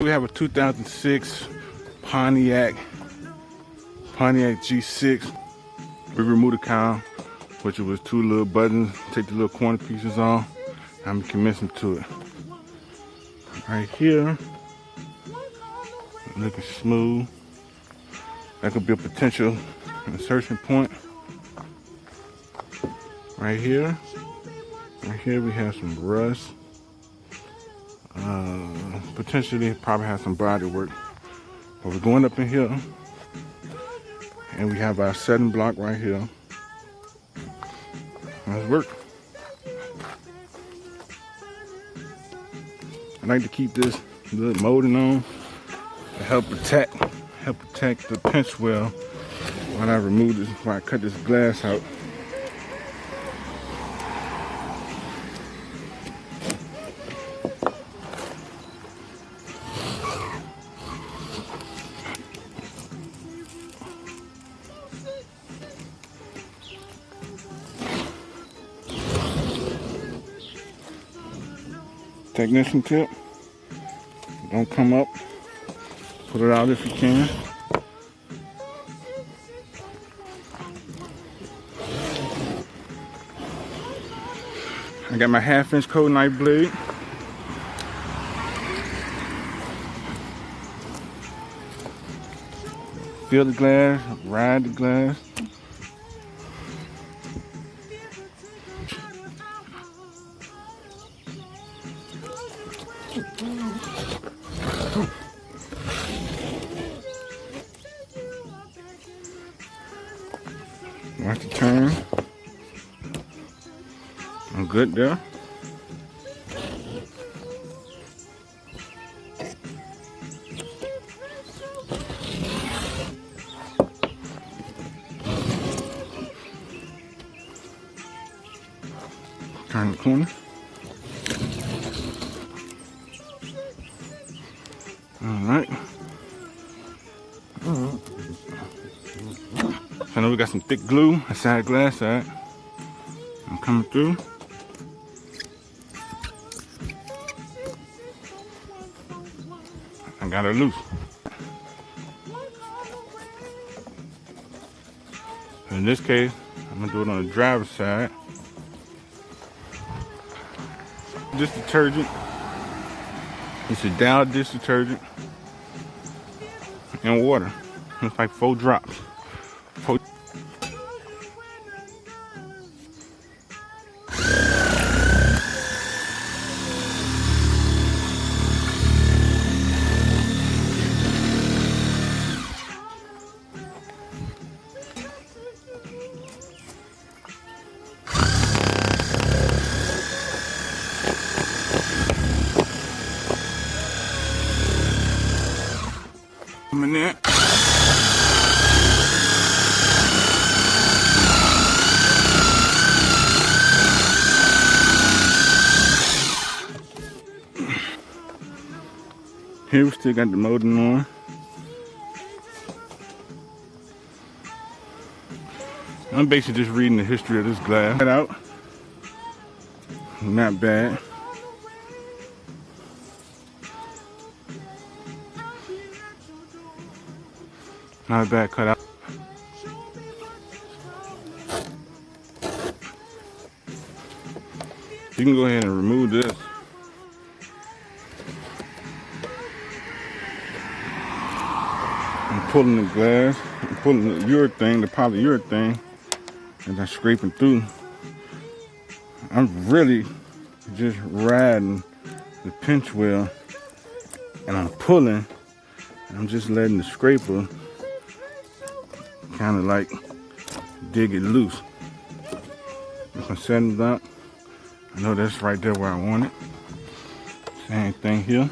We have a 2006 Pontiac G6. We removed the cowl, which was 2 little buttons. Take the little corner pieces off. I'm commencing to it. Right here, looking smooth. That could be a potential insertion point. Right here we have some rust. Potentially probably have some body work. But we're going up in here, and we have our setting block right here. Let's work. I like to keep this little molding on to help protect the pinch well while I remove this, while I cut this glass out. Technician tip, don't come up, put it out if you can. I got my 1/2-inch cold knife blade. Fill the glass, ride the glass. Watch the turn. I'm good there. Turn the corner. All right. So now we got some thick glue inside the glass side. I'm coming through. I got her loose. In this case, I'm gonna do it on the driver's side. Dish detergent. It's a Dow dish detergent and water. It's like 4 drops. In there. Here we still got the molding on. I'm basically just reading the history of this glass. Cut out. Not bad. Not a bad cutout. You can go ahead and remove this. I'm pulling the glass, I'm pulling the urethane, the polyurethane, and I'm scraping through. I'm really just riding the pinch wheel, and I'm pulling, and I'm just letting the scraper kind of like dig it loose. If I'm setting it up, I know that's right there where I want it. Same thing here.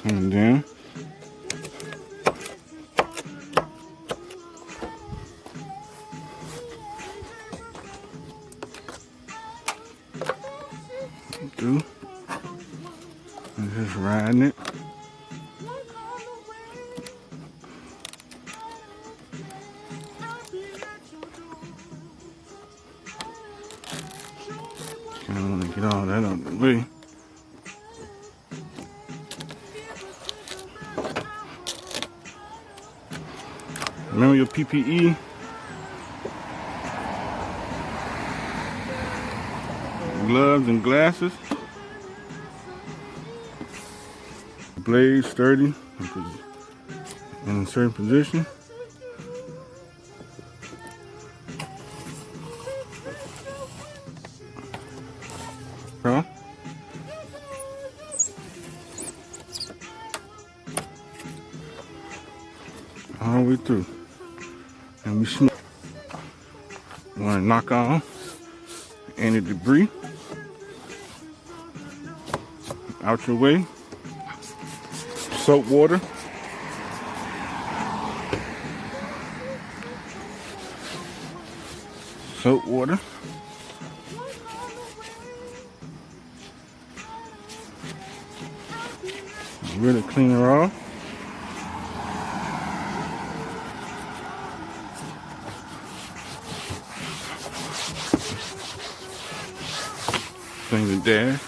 And then through and just riding it. Kind of want to get all that out of the way. Remember your PPE. Gloves and glasses. Blade sturdy in a certain position. Huh? All the way through. And we smooth. We want to knock off any debris out your way. Soap water. Soap water. Really clean her off. Clean the dash.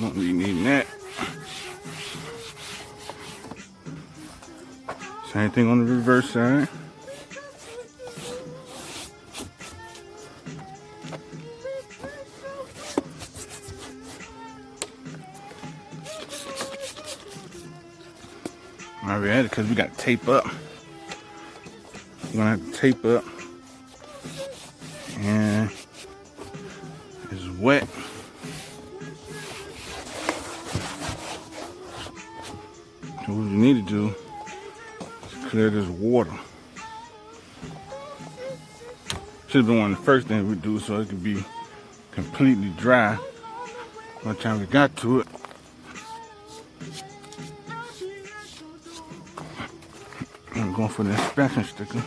Won't be needing that. Same thing on the reverse side. Alright, we're at it because we got to tape up. We're gonna have to tape up, and it's wet. So what you need to do is clear this water. Should have been one of the first things we do so it could be completely dry by the time we got to it. I'm going for the inspection sticker.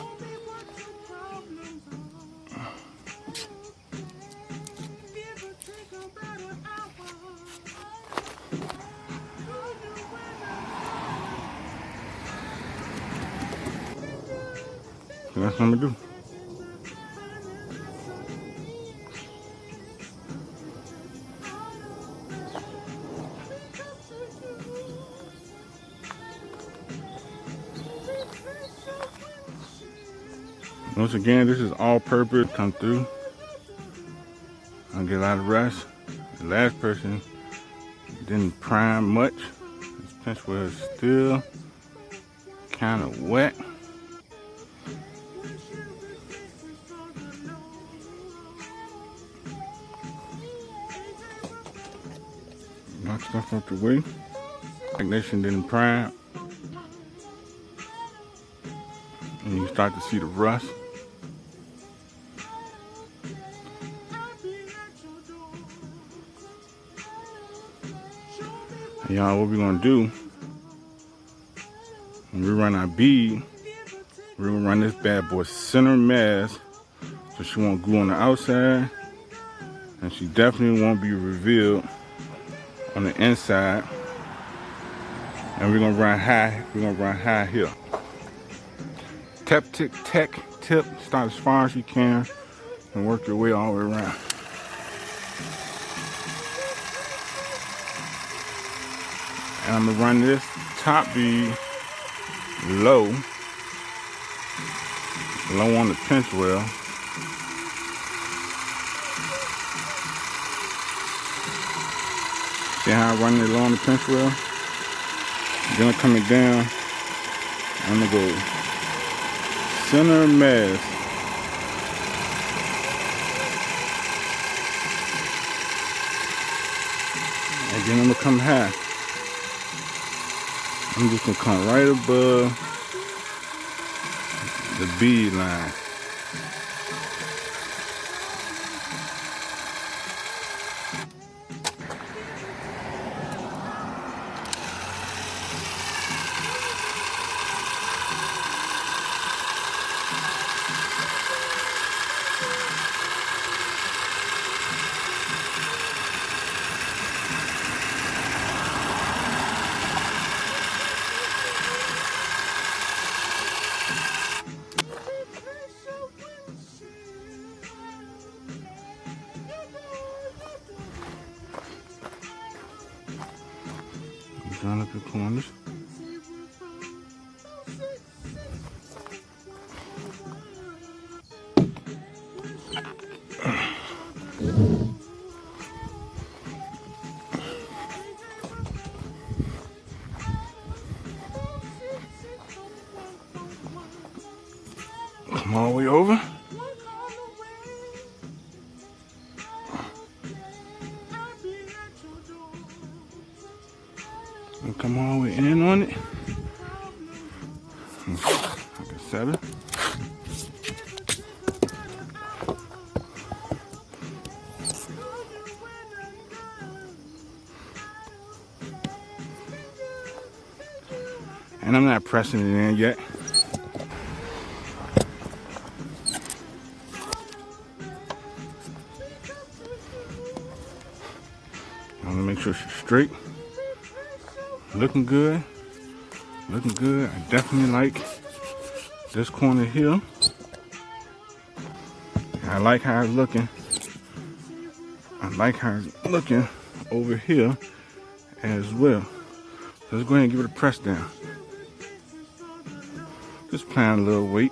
So that's what I'm gonna do. Once again, this is all purpose. Come through. I'll get a lot of rust. The last person didn't prime much. This pinch wheel is still kind of wet. Knock stuff out the way. Ignition didn't prime. And you start to see the rust. And y'all, what we're gonna do when we run our bead, we're gonna run this bad boy center mass so she won't glue on the outside, and she definitely won't be revealed on the inside. And we're gonna run high. We're gonna run high here. Tip, start as far as you can and work your way all the way around. And I'm gonna run this top bead low on the pinch wheel. See how I run it low on the pinch wheel? Then I'm coming down. I'm gonna go center mass. And then I'm gonna come high. I'm just gonna come right above the bead line. Line up your corners. Come all the way over. And come all the way in on it. Like a 7. And I'm not pressing it in yet. I want to make sure she's straight. Looking good. Looking good. I definitely like this corner here. I like how it's looking. I like how it's looking over here as well. So let's go ahead and give it a press down. Just applying a little weight.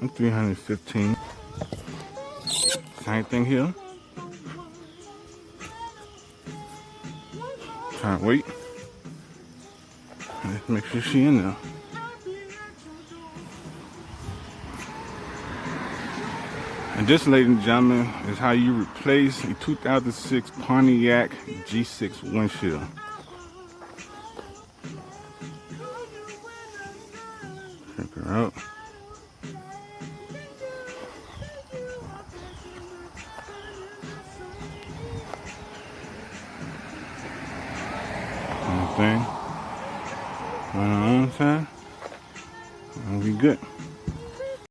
I'm 315. Same thing here. Trying to wait. Let's make sure she's in there. And this, ladies and gentlemen, is how you replace a 2006 Pontiac G6 windshield. Check her out. Same thing. On the other side, and we good.